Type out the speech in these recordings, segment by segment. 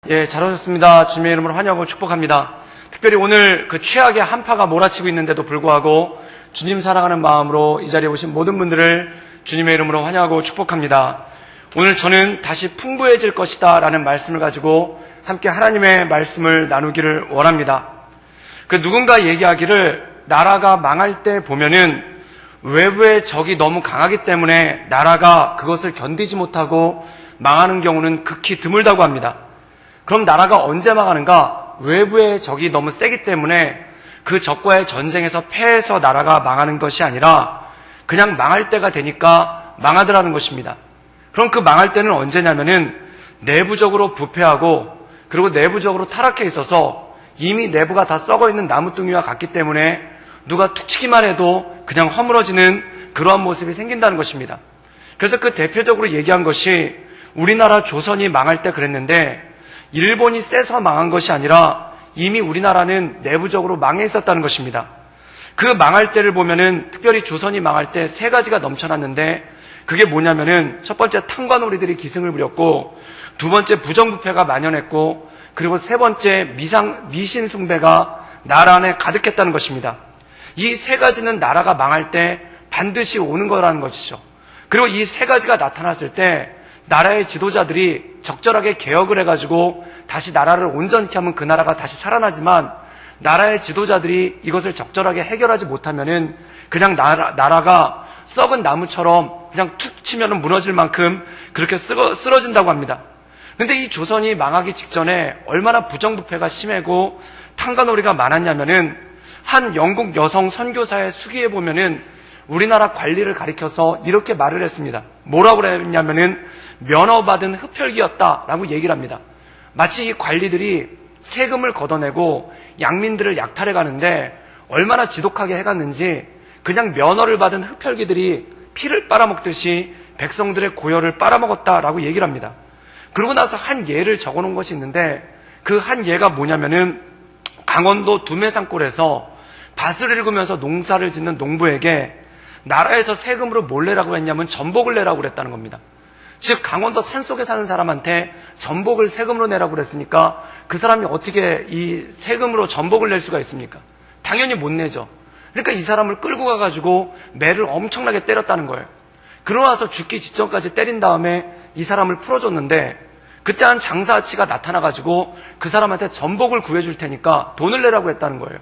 잘 오셨습니다. 주님의 이름으로 환영하고 축복합니다. 특별히 오늘 그 최악의 한파가 몰아치고 있는데도 불구하고 주님 사랑하는 마음으로 이 자리에 오신 모든 분들을 주님의 이름으로 환영하고 축복합니다. 오늘 저는 다시 풍부해질 것이다 라는 말씀을 가지고 함께 하나님의 말씀을 나누기를 원합니다. 누군가 얘기하기를 나라가 망할 때 보면은 외부의 적이 너무 강하기 때문에 나라가 그것을 견디지 못하고 망하는 경우는 극히 드물다고 합니다. 그럼 나라가 언제 망하는가? 외부의 적이 너무 세기 때문에 그 적과의 전쟁에서 패해서 나라가 망하는 것이 아니라 그냥 망할 때가 되니까 망하더라는 것입니다. 그럼 그 망할 때는 언제냐면은 내부적으로 부패하고 그리고 내부적으로 타락해 있어서 이미 내부가 다 썩어있는 나무뚱이와 같기 때문에 누가 툭 치기만 해도 그냥 허물어지는 그러한 모습이 생긴다는 것입니다. 그래서 그 대표적으로 얘기한 것이 우리나라 조선이 망할 때 그랬는데 일본이 세서 망한 것이 아니라 이미 우리나라는 내부적으로 망해 있었다는 것입니다. 그 망할 때를 보면은 특별히 조선이 망할 때 세 가지가 넘쳐났는데 그게 뭐냐면은 첫 번째 탕관오리들이 기승을 부렸고 두 번째 부정부패가 만연했고 그리고 세 번째 미신 숭배가 나라 안에 가득했다는 것입니다. 이 세 가지는 나라가 망할 때 반드시 오는 거라는 것이죠. 그리고 이 세 가지가 나타났을 때 나라의 지도자들이 적절하게 개혁을 해가지고 다시 나라를 온전케 하면 그 나라가 다시 살아나지만 나라의 지도자들이 이것을 적절하게 해결하지 못하면은 그냥 나라가 썩은 나무처럼 그냥 툭 치면은 무너질 만큼 그렇게 쓰러진다고 합니다. 근데 이 조선이 망하기 직전에 얼마나 부정부패가 심하고 탕관오리가 많았냐면은 한 영국 여성 선교사의 수기에 보면은 우리나라 관리를 가리켜서 이렇게 말을 했습니다. 뭐라고 했냐면은 면허받은 흡혈귀였다라고 얘기를 합니다. 마치 이 관리들이 세금을 걷어내고 양민들을 약탈해 가는데 얼마나 지독하게 해갔는지 그냥 면허를 받은 흡혈귀들이 피를 빨아먹듯이 백성들의 고열을 빨아먹었다라고 얘기를 합니다. 그러고 나서 한 예를 적어놓은 것이 있는데 그 한 예가 뭐냐면은 강원도 두메산골에서 밭을 읽으면서 농사를 짓는 농부에게 나라에서 세금으로 뭘 내라고 했냐면 전복을 내라고 그랬다는 겁니다. 즉 강원도 산속에 사는 사람한테 전복을 세금으로 내라고 그랬으니까 그 사람이 어떻게 이 세금으로 전복을 낼 수가 있습니까? 당연히 못 내죠. 그러니까 이 사람을 끌고 가가지고 매를 엄청나게 때렸다는 거예요. 그러고 나서 죽기 직전까지 때린 다음에 이 사람을 풀어줬는데 그때 한 장사아치가 나타나가지고 그 사람한테 전복을 구해줄 테니까 돈을 내라고 했다는 거예요.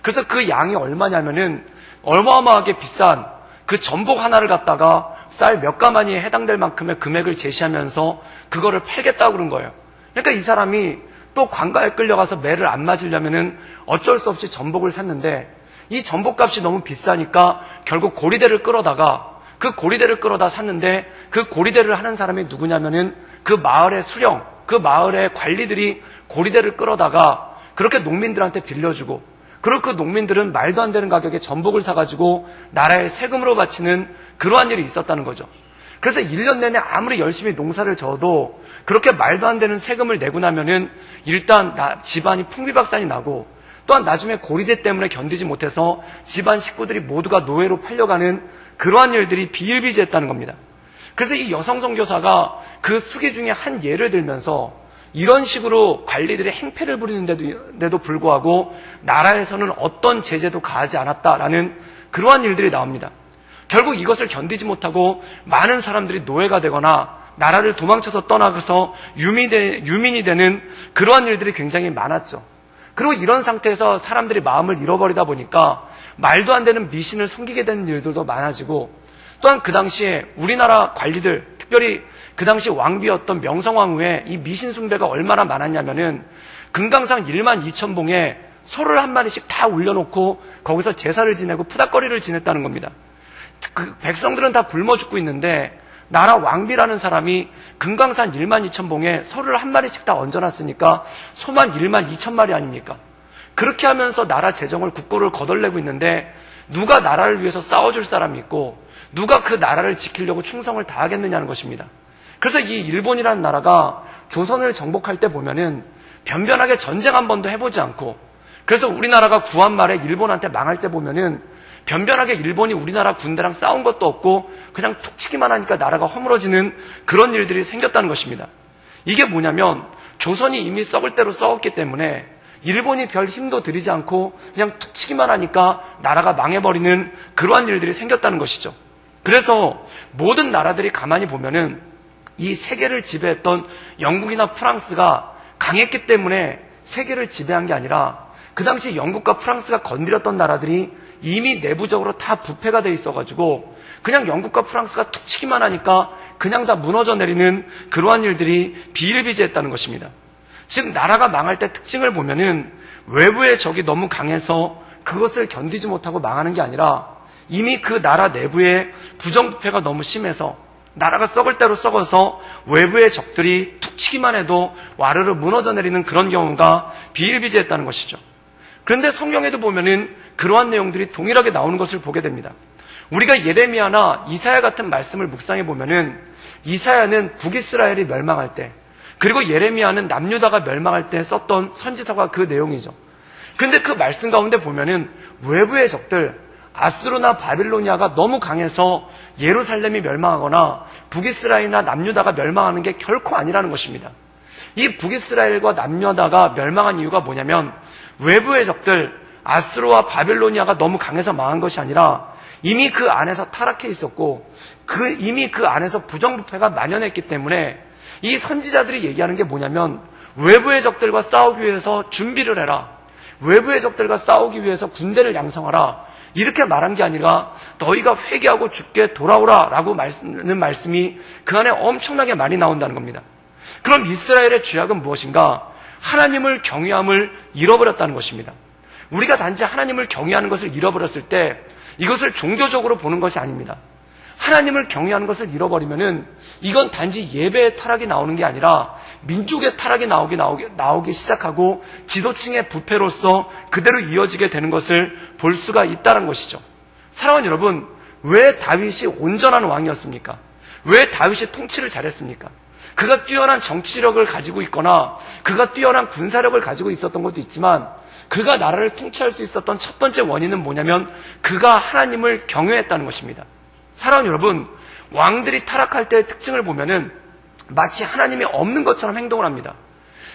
그래서 그 양이 얼마냐면은 어마어마하게 비싼 그 전복 하나를 갖다가 쌀 몇 가마니에 해당될 만큼의 금액을 제시하면서 그거를 팔겠다고 그런 거예요. 그러니까 이 사람이 또 관가에 끌려가서 매를 안 맞으려면은 어쩔 수 없이 전복을 샀는데 이 전복값이 너무 비싸니까 결국 고리대를 끌어다가 그 고리대를 끌어다 샀는데 그 고리대를 하는 사람이 누구냐면은 그 마을의 수령, 그 마을의 관리들이 고리대를 끌어다가 그렇게 농민들한테 빌려주고 그리고 그 농민들은 말도 안 되는 가격에 전복을 사가지고 나라에 세금으로 바치는 그러한 일이 있었다는 거죠. 그래서 1년 내내 아무리 열심히 농사를 져도 그렇게 말도 안 되는 세금을 내고 나면은 일단 집안이 풍비박산이 나고 또한 나중에 고리대 때문에 견디지 못해서 집안 식구들이 모두가 노예로 팔려가는 그러한 일들이 비일비재했다는 겁니다. 그래서 이 여성 선교사가 그 수기 중에 한 예를 들면서 이런 식으로 관리들이 행패를 부리는데도 불구하고 나라에서는 어떤 제재도 가하지 않았다라는 그러한 일들이 나옵니다. 결국 이것을 견디지 못하고 많은 사람들이 노예가 되거나 나라를 도망쳐서 떠나서 유민이 되는 그러한 일들이 굉장히 많았죠. 그리고 이런 상태에서 사람들이 마음을 잃어버리다 보니까 말도 안 되는 미신을 섬기게 되는 일들도 많아지고 또한 그 당시에 우리나라 관리들 특별히 그 당시 왕비였던 명성황 후에 이 미신 숭배가 얼마나 많았냐면은 금강산 12,000봉에 소를 한 마리씩 다 올려놓고 거기서 제사를 지내고 푸닥거리를 지냈다는 겁니다. 그 백성들은 다 굶어 죽고 있는데 나라 왕비라는 사람이 금강산 12,000봉에 소를 한 마리씩 다 얹어놨으니까 소만 12,000마리 아닙니까? 그렇게 하면서 나라 재정을 국고를 거덜내고 있는데 누가 나라를 위해서 싸워줄 사람이 있고 누가 그 나라를 지키려고 충성을 다하겠느냐는 것입니다. 그래서 이 일본이라는 나라가 조선을 정복할 때 보면은 변변하게 전쟁 한 번도 해보지 않고 그래서 우리나라가 구한 말에 일본한테 망할 때 보면은 변변하게 일본이 우리나라 군대랑 싸운 것도 없고 그냥 툭 치기만 하니까 나라가 허물어지는 그런 일들이 생겼다는 것입니다. 이게 뭐냐면 조선이 이미 썩을 대로 썩었기 때문에 일본이 별 힘도 들이지 않고 그냥 툭 치기만 하니까 나라가 망해버리는 그러한 일들이 생겼다는 것이죠. 그래서 모든 나라들이 가만히 보면은 이 세계를 지배했던 영국이나 프랑스가 강했기 때문에 세계를 지배한 게 아니라 그 당시 영국과 프랑스가 건드렸던 나라들이 이미 내부적으로 다 부패가 돼 있어가지고 그냥 영국과 프랑스가 툭 치기만 하니까 그냥 다 무너져 내리는 그러한 일들이 비일비재했다는 것입니다. 즉 나라가 망할 때 특징을 보면은 외부의 적이 너무 강해서 그것을 견디지 못하고 망하는 게 아니라 이미 그 나라 내부의 부정부패가 너무 심해서 나라가 썩을 대로 썩어서 외부의 적들이 툭 치기만 해도 와르르 무너져 내리는 그런 경우가 비일비재했다는 것이죠. 그런데 성경에도 보면은 그러한 내용들이 동일하게 나오는 것을 보게 됩니다. 우리가 예레미야나 이사야 같은 말씀을 묵상해 보면은 이사야는 북이스라엘이 멸망할 때, 그리고 예레미야는 남유다가 멸망할 때 썼던 선지서가 그 내용이죠. 그런데 그 말씀 가운데 보면은 외부의 적들, 아수르나 바빌로니아가 너무 강해서 예루살렘이 멸망하거나 북이스라엘이나 남유다가 멸망하는 게 결코 아니라는 것입니다. 이 북이스라엘과 남유다가 멸망한 이유가 뭐냐면 외부의 적들, 아수르와 바빌로니아가 너무 강해서 망한 것이 아니라 이미 그 안에서 타락해 있었고 이미 그 안에서 부정부패가 만연했기 때문에 이 선지자들이 얘기하는 게 뭐냐면 외부의 적들과 싸우기 위해서 준비를 해라. 외부의 적들과 싸우기 위해서 군대를 양성하라. 이렇게 말한 게 아니라 너희가 회개하고 주께 돌아오라 라고 하는 말씀이 그 안에 엄청나게 많이 나온다는 겁니다. 그럼 이스라엘의 죄악은 무엇인가? 하나님을 경외함을 잃어버렸다는 것입니다. 우리가 단지 하나님을 경외하는 것을 잃어버렸을 때 이것을 종교적으로 보는 것이 아닙니다. 하나님을 경외하는 것을 잃어버리면은 이건 단지 예배의 타락이 나오는 게 아니라 민족의 타락이 나오기 시작하고 지도층의 부패로서 그대로 이어지게 되는 것을 볼 수가 있다는 것이죠. 사랑하는 여러분, 왜 다윗이 온전한 왕이었습니까? 왜 다윗이 통치를 잘했습니까? 그가 뛰어난 정치력을 가지고 있거나 그가 뛰어난 군사력을 가지고 있었던 것도 있지만 그가 나라를 통치할 수 있었던 첫 번째 원인은 뭐냐면 그가 하나님을 경외했다는 것입니다. 사랑하는 여러분, 왕들이 타락할 때의 특징을 보면은 마치 하나님이 없는 것처럼 행동을 합니다.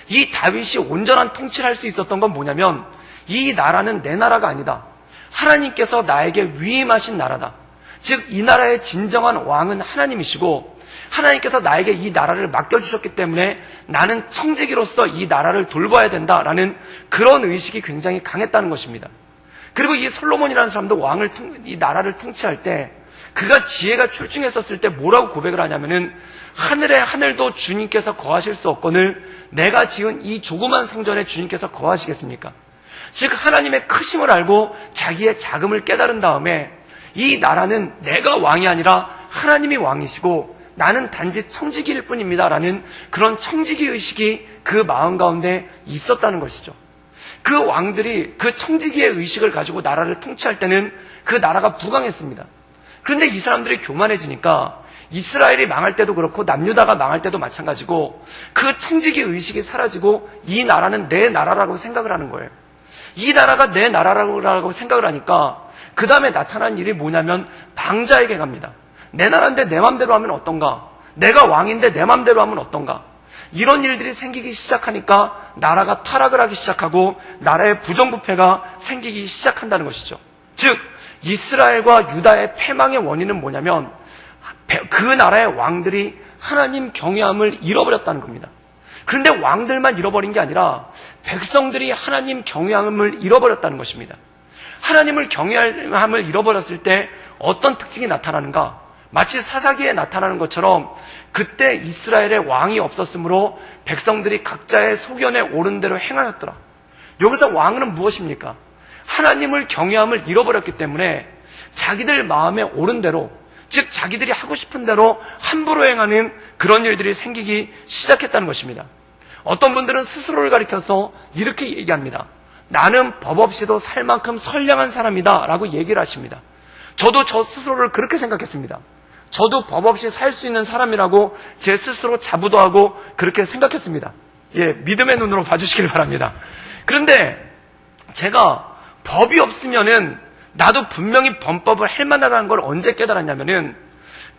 이 다윗이 온전한 통치를 할 수 있었던 건 뭐냐면 이 나라는 내 나라가 아니다. 하나님께서 나에게 위임하신 나라다. 즉 이 나라의 진정한 왕은 하나님이시고 하나님께서 나에게 이 나라를 맡겨주셨기 때문에 나는 청지기로서 이 나라를 돌봐야 된다라는 그런 의식이 굉장히 강했다는 것입니다. 그리고 이 솔로몬이라는 사람도 이 나라를 통치할 때 그가 지혜가 출중했었을 때 뭐라고 고백을 하냐면은 하늘의 하늘도 주님께서 거하실 수 없거늘 내가 지은 이 조그만 성전에 주님께서 거하시겠습니까? 즉 하나님의 크심을 알고 자기의 자금을 깨달은 다음에 이 나라는 내가 왕이 아니라 하나님이 왕이시고 나는 단지 청지기일 뿐입니다 라는 그런 청지기 의식이 그 마음 가운데 있었다는 것이죠. 그 왕들이 그 청지기의 의식을 가지고 나라를 통치할 때는 그 나라가 부강했습니다. 그런데 이 사람들이 교만해지니까 이스라엘이 망할 때도 그렇고 남유다가 망할 때도 마찬가지고 그 청지기 의식이 사라지고 이 나라는 내 나라라고 생각을 하는 거예요. 이 나라가 내 나라라고 생각을 하니까 그 다음에 나타난 일이 뭐냐면 방자에게 갑니다. 내 나라인데 내 맘대로 하면 어떤가? 내가 왕인데 내 맘대로 하면 어떤가? 이런 일들이 생기기 시작하니까 나라가 타락을 하기 시작하고 나라의 부정부패가 생기기 시작한다는 것이죠. 즉 이스라엘과 유다의 패망의 원인은 뭐냐면 그 나라의 왕들이 하나님 경외함을 잃어버렸다는 겁니다. 그런데 왕들만 잃어버린 게 아니라 백성들이 하나님 경외함을 잃어버렸다는 것입니다. 하나님을 경외함을 잃어버렸을 때 어떤 특징이 나타나는가? 마치 사사기에 나타나는 것처럼 그때 이스라엘의 왕이 없었으므로 백성들이 각자의 소견에 옳은 대로 행하였더라. 여기서 왕은 무엇입니까? 하나님을 경외함을 잃어버렸기 때문에 자기들 마음에 옳은 대로, 즉 자기들이 하고 싶은 대로 함부로 행하는 그런 일들이 생기기 시작했다는 것입니다. 어떤 분들은 스스로를 가리켜서 이렇게 얘기합니다. 나는 법 없이도 살 만큼 선량한 사람이다 라고 얘기를 하십니다. 저도 저 스스로를 그렇게 생각했습니다. 저도 법 없이 살 수 있는 사람이라고 제 스스로 자부도 하고 그렇게 생각했습니다. 믿음의 눈으로 봐주시길 바랍니다. 그런데 제가 법이 없으면은 나도 분명히 범법을 할 만하다는 걸 언제 깨달았냐면은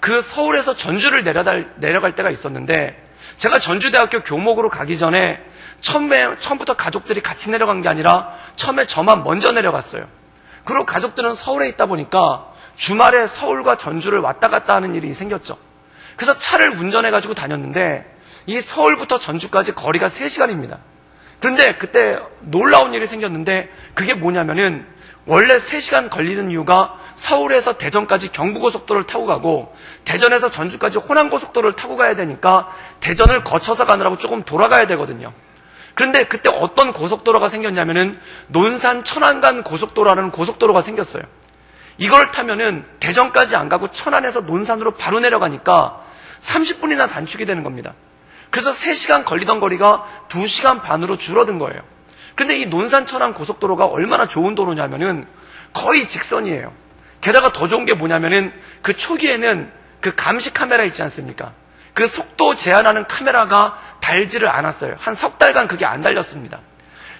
그 서울에서 전주를 내려갈 때가 있었는데 제가 전주대학교 교목으로 가기 전에 처음부터 가족들이 같이 내려간 게 아니라 처음에 저만 먼저 내려갔어요. 그리고 가족들은 서울에 있다 보니까 주말에 서울과 전주를 왔다 갔다 하는 일이 생겼죠. 그래서 차를 운전해가지고 다녔는데 이 서울부터 전주까지 거리가 3시간입니다. 그런데 그때 놀라운 일이 생겼는데 그게 뭐냐면은 원래 3시간 걸리는 이유가 서울에서 대전까지 경부고속도로를 타고 가고 대전에서 전주까지 호남고속도로를 타고 가야 되니까 대전을 거쳐서 가느라고 조금 돌아가야 되거든요. 그런데 그때 어떤 고속도로가 생겼냐면은 논산 천안간 고속도로라는 고속도로가 생겼어요. 이걸 타면은 대전까지 안 가고 천안에서 논산으로 바로 내려가니까 30분이나 단축이 되는 겁니다. 그래서 3시간 걸리던 거리가 2시간 반으로 줄어든 거예요. 근데 이 논산 천안 고속도로가 얼마나 좋은 도로냐면은 거의 직선이에요. 게다가 더 좋은 게 뭐냐면은 그 초기에는 그 감시 카메라 있지 않습니까? 그 속도 제한하는 카메라가 달지를 않았어요. 한 석 달간 그게 안 달렸습니다.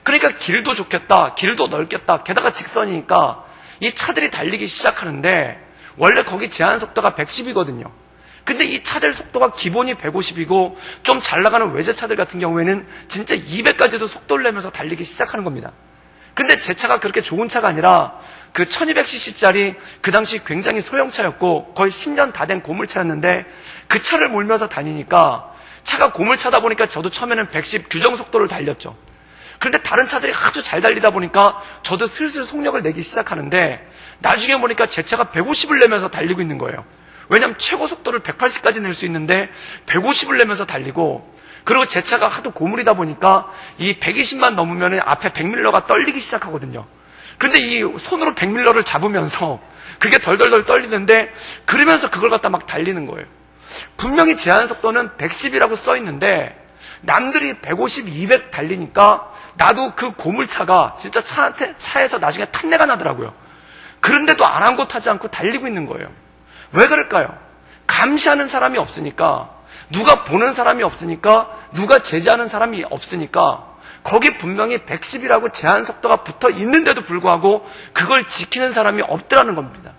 그러니까 길도 좋겠다, 길도 넓겠다, 게다가 직선이니까 이 차들이 달리기 시작하는데 원래 거기 제한 속도가 110이거든요. 근데 이 차들 속도가 기본이 150이고 좀 잘 나가는 외제차들 같은 경우에는 진짜 200까지도 속도를 내면서 달리기 시작하는 겁니다. 근데 제 차가 그렇게 좋은 차가 아니라 그 1200cc짜리 그 당시 굉장히 소형차였고 거의 10년 다 된 고물차였는데 그 차를 몰면서 다니니까 차가 고물차다 보니까 저도 처음에는 110 규정 속도를 달렸죠. 그런데 다른 차들이 하도 잘 달리다 보니까 저도 슬슬 속력을 내기 시작하는데 나중에 보니까 제 차가 150을 내면서 달리고 있는 거예요. 왜냐하면 최고 속도를 180까지 낼 수 있는데 150을 내면서 달리고 그리고 제 차가 하도 고물이다 보니까 이 120만 넘으면 앞에 100밀러가 떨리기 시작하거든요. 그런데 이 손으로 100밀러를 잡으면서 그게 덜덜덜 떨리는데 그러면서 그걸 갖다 막 달리는 거예요. 분명히 제한 속도는 110이라고 써 있는데 남들이 150, 200 달리니까 나도 그 고물차가 진짜 차에서 나중에 탄내가 나더라고요. 그런데도 아랑곳하지 않고 달리고 있는 거예요. 왜 그럴까요? 감시하는 사람이 없으니까, 누가 보는 사람이 없으니까, 누가 제재하는 사람이 없으니까 거기 분명히 110이라고 제한 속도가 붙어 있는데도 불구하고 그걸 지키는 사람이 없더라는 겁니다.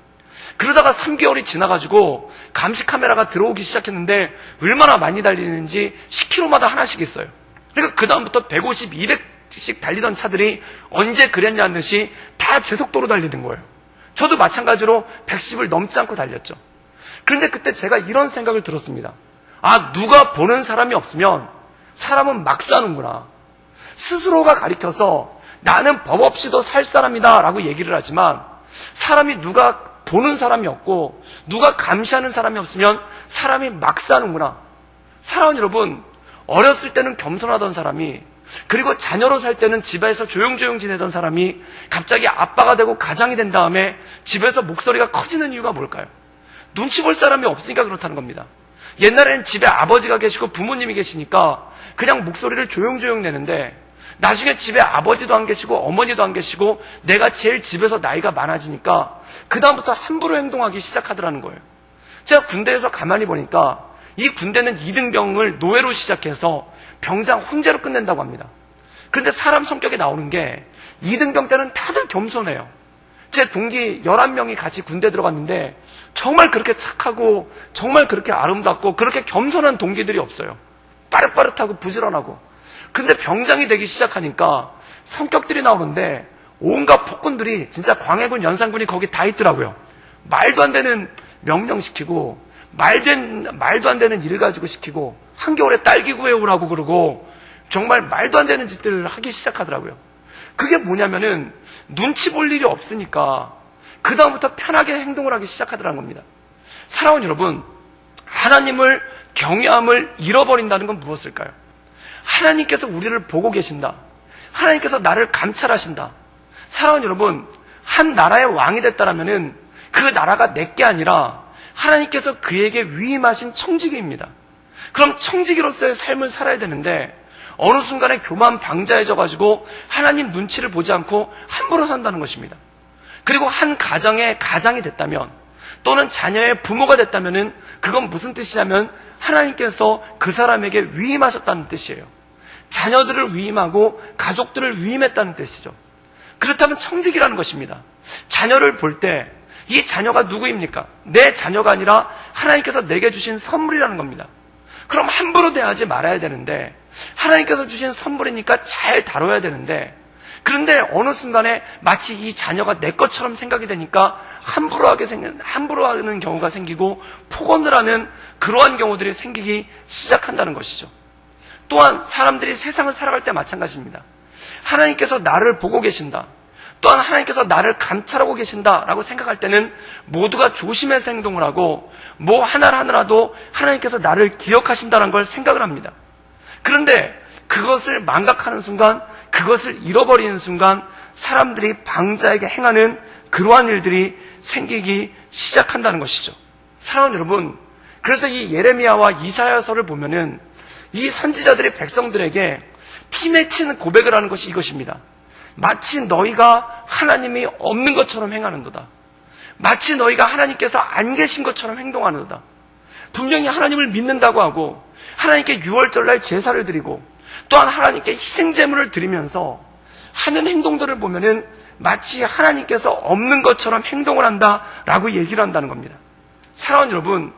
그러다가 3개월이 지나가지고 감시 카메라가 들어오기 시작했는데 얼마나 많이 달리는지 10km마다 하나씩 있어요. 그러니까 그 다음부터 150, 200씩 달리던 차들이 언제 그랬냐는 듯이 다 제 속도로 달리는 거예요. 저도 마찬가지로 110을 넘지 않고 달렸죠. 그런데 그때 제가 이런 생각을 들었습니다. 아, 누가 보는 사람이 없으면 사람은 막 사는구나. 스스로가 가리켜서 나는 법 없이도 살 사람이다 라고 얘기를 하지만 사람이 누가 보는 사람이 없고 누가 감시하는 사람이 없으면 사람이 막 사는구나. 사랑하는 여러분, 어렸을 때는 겸손하던 사람이 그리고 자녀로 살 때는 집에서 조용조용 지내던 사람이 갑자기 아빠가 되고 가장이 된 다음에 집에서 목소리가 커지는 이유가 뭘까요? 눈치 볼 사람이 없으니까 그렇다는 겁니다. 옛날에는 집에 아버지가 계시고 부모님이 계시니까 그냥 목소리를 조용조용 내는데 나중에 집에 아버지도 안 계시고 어머니도 안 계시고 내가 제일 집에서 나이가 많아지니까 그 다음부터 함부로 행동하기 시작하더라는 거예요. 제가 군대에서 가만히 보니까 이 군대는 2등병을 노예로 시작해서 병장 황제로 끝낸다고 합니다. 그런데 사람 성격에 나오는 게 2등병 때는 다들 겸손해요. 제 동기 11명이 같이 군대 들어갔는데 정말 그렇게 착하고 정말 그렇게 아름답고 그렇게 겸손한 동기들이 없어요. 빠릇빠릇하고 부지런하고. 근데 병장이 되기 시작하니까 성격들이 나오는데 온갖 폭군들이 진짜 광해군 연산군이 거기 다 있더라고요. 말도 안 되는 명령시키고 말도 안 되는 일 가지고 시키고 한겨울에 딸기 구해오라고 그러고 정말 말도 안 되는 짓들을 하기 시작하더라고요. 그게 뭐냐면은 눈치 볼 일이 없으니까 그 다음부터 편하게 행동을 하기 시작하더라는 겁니다. 사랑하는 여러분, 하나님을 경외함을 잃어버린다는 건 무엇일까요? 하나님께서 우리를 보고 계신다. 하나님께서 나를 감찰하신다. 사랑하는 여러분, 한 나라의 왕이 됐다라면은 그 나라가 내게 아니라 하나님께서 그에게 위임하신 청지기입니다. 그럼 청지기로서의 삶을 살아야 되는데 어느 순간에 교만 방자해져가지고 하나님 눈치를 보지 않고 함부로 산다는 것입니다. 그리고 한 가정의 가장이 됐다면 또는 자녀의 부모가 됐다면 그건 무슨 뜻이냐면 하나님께서 그 사람에게 위임하셨다는 뜻이에요. 자녀들을 위임하고 가족들을 위임했다는 뜻이죠. 그렇다면 청지기라는 것입니다. 자녀를 볼 때 이 자녀가 누구입니까? 내 자녀가 아니라 하나님께서 내게 주신 선물이라는 겁니다. 그럼 함부로 대하지 말아야 되는데, 하나님께서 주신 선물이니까 잘 다뤄야 되는데, 그런데 어느 순간에 마치 이 자녀가 내 것처럼 생각이 되니까 함부로 하는 경우가 생기고 폭언을 하는 그러한 경우들이 생기기 시작한다는 것이죠. 또한 사람들이 세상을 살아갈 때 마찬가지입니다. 하나님께서 나를 보고 계신다, 또한 하나님께서 나를 감찰하고 계신다라고 생각할 때는 모두가 조심해서 행동을 하고 뭐 하나를 하느라도 하나님께서 나를 기억하신다는 걸 생각을 합니다. 그런데 그것을 망각하는 순간, 그것을 잃어버리는 순간 사람들이 방자에게 행하는 그러한 일들이 생기기 시작한다는 것이죠. 사랑하는 여러분, 그래서 이 예레미야와 이사야서를 보면은 이 선지자들이 백성들에게 피 맺히는 고백을 하는 것이 이것입니다. 마치 너희가 하나님이 없는 것처럼 행하는도다. 마치 너희가 하나님께서 안 계신 것처럼 행동하는도다. 분명히 하나님을 믿는다고 하고 하나님께 유월절날 제사를 드리고 또한 하나님께 희생제물을 드리면서 하는 행동들을 보면은 마치 하나님께서 없는 것처럼 행동을 한다라고 얘기를 한다는 겁니다. 사랑하는 여러분,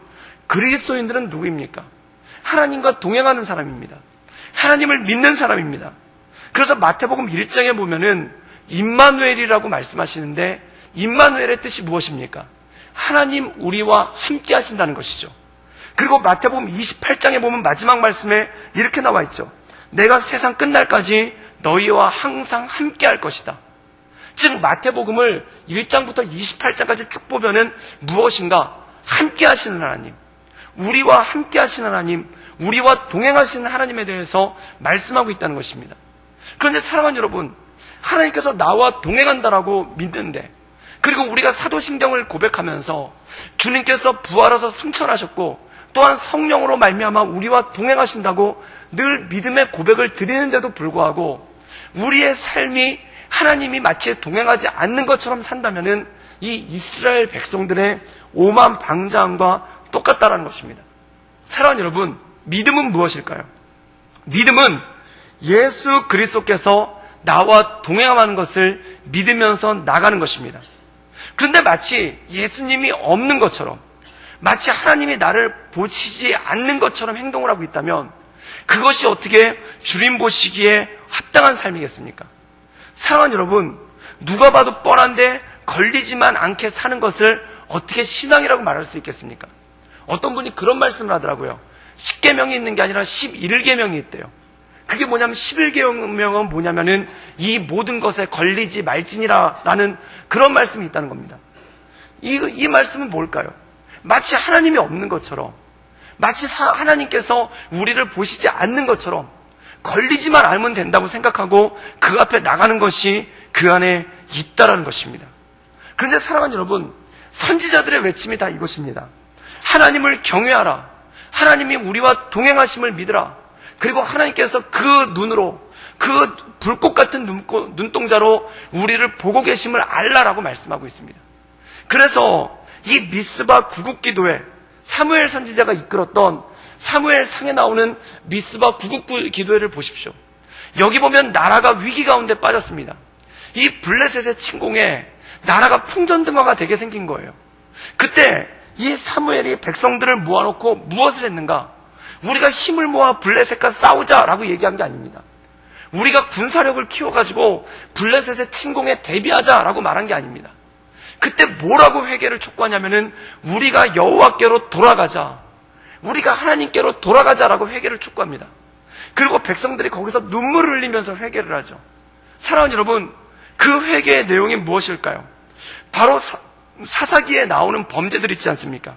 그리스도인들은 누구입니까? 하나님과 동행하는 사람입니다. 하나님을 믿는 사람입니다. 그래서 마태복음 1장에 보면은 임마누엘이라고 말씀하시는데, 임마누엘의 뜻이 무엇입니까? 하나님 우리와 함께 하신다는 것이죠. 그리고 마태복음 28장에 보면 마지막 말씀에 이렇게 나와 있죠. 내가 세상 끝날까지 너희와 항상 함께 할 것이다. 즉 마태복음을 1장부터 28장까지 쭉 보면은 무엇인가? 함께 하시는 하나님, 우리와 함께 하시는 하나님, 우리와 동행하시는 하나님에 대해서 말씀하고 있다는 것입니다. 그런데 사랑하는 여러분, 하나님께서 나와 동행한다라고 믿는데, 그리고 우리가 사도신경을 고백하면서 주님께서 부활하셔서 승천하셨고 또한 성령으로 말미암아 우리와 동행하신다고 늘 믿음의 고백을 드리는데도 불구하고 우리의 삶이 하나님이 마치 동행하지 않는 것처럼 산다면은 이 이스라엘 백성들의 오만방자함과 똑같다라는 것입니다. 사랑하는 여러분, 믿음은 무엇일까요? 믿음은 예수 그리스도께서 나와 동행하는 것을 믿으면서 나가는 것입니다. 그런데 마치 예수님이 없는 것처럼, 마치 하나님이 나를 보시지 않는 것처럼 행동을 하고 있다면 그것이 어떻게 주님 보시기에 합당한 삶이겠습니까? 사랑하는 여러분, 누가 봐도 뻔한데 걸리지만 않게 사는 것을 어떻게 신앙이라고 말할 수 있겠습니까? 어떤 분이 그런 말씀을 하더라고요. 10계명이 있는 게 아니라 11계명이 있대요. 그게 뭐냐면 11계명은 뭐냐면은 이 모든 것에 걸리지 말지니라라는 그런 말씀이 있다는 겁니다. 이 말씀은 뭘까요? 마치 하나님이 없는 것처럼, 마치 하나님께서 우리를 보시지 않는 것처럼 걸리지만 않으면 된다고 생각하고 그 앞에 나가는 것이 그 안에 있다라는 것입니다. 그런데 사랑하는 여러분, 선지자들의 외침이 다 이것입니다. 하나님을 경외하라. 하나님이 우리와 동행하심을 믿으라. 그리고 하나님께서 그 눈으로, 그 불꽃 같은 눈동자로 우리를 보고 계심을 알라라고 말씀하고 있습니다. 그래서 이 미스바 구국기도회, 사무엘 선지자가 이끌었던 사무엘 상에 나오는 미스바 구국기도회를 보십시오. 여기 보면 나라가 위기 가운데 빠졌습니다. 이 블레셋의 침공에 나라가 풍전등화가 되게 생긴 거예요. 그때 이 사무엘이 백성들을 모아놓고 무엇을 했는가? 우리가 힘을 모아 블레셋과 싸우자라고 얘기한 게 아닙니다. 우리가 군사력을 키워가지고 블레셋의 침공에 대비하자라고 말한 게 아닙니다. 그때 뭐라고 회개를 촉구하냐면은 우리가 여호와께로 돌아가자, 우리가 하나님께로 돌아가자라고 회개를 촉구합니다. 그리고 백성들이 거기서 눈물을 흘리면서 회개를 하죠. 사랑하는 여러분, 그 회개의 내용이 무엇일까요? 바로 사사기에 나오는 범죄들 있지 않습니까?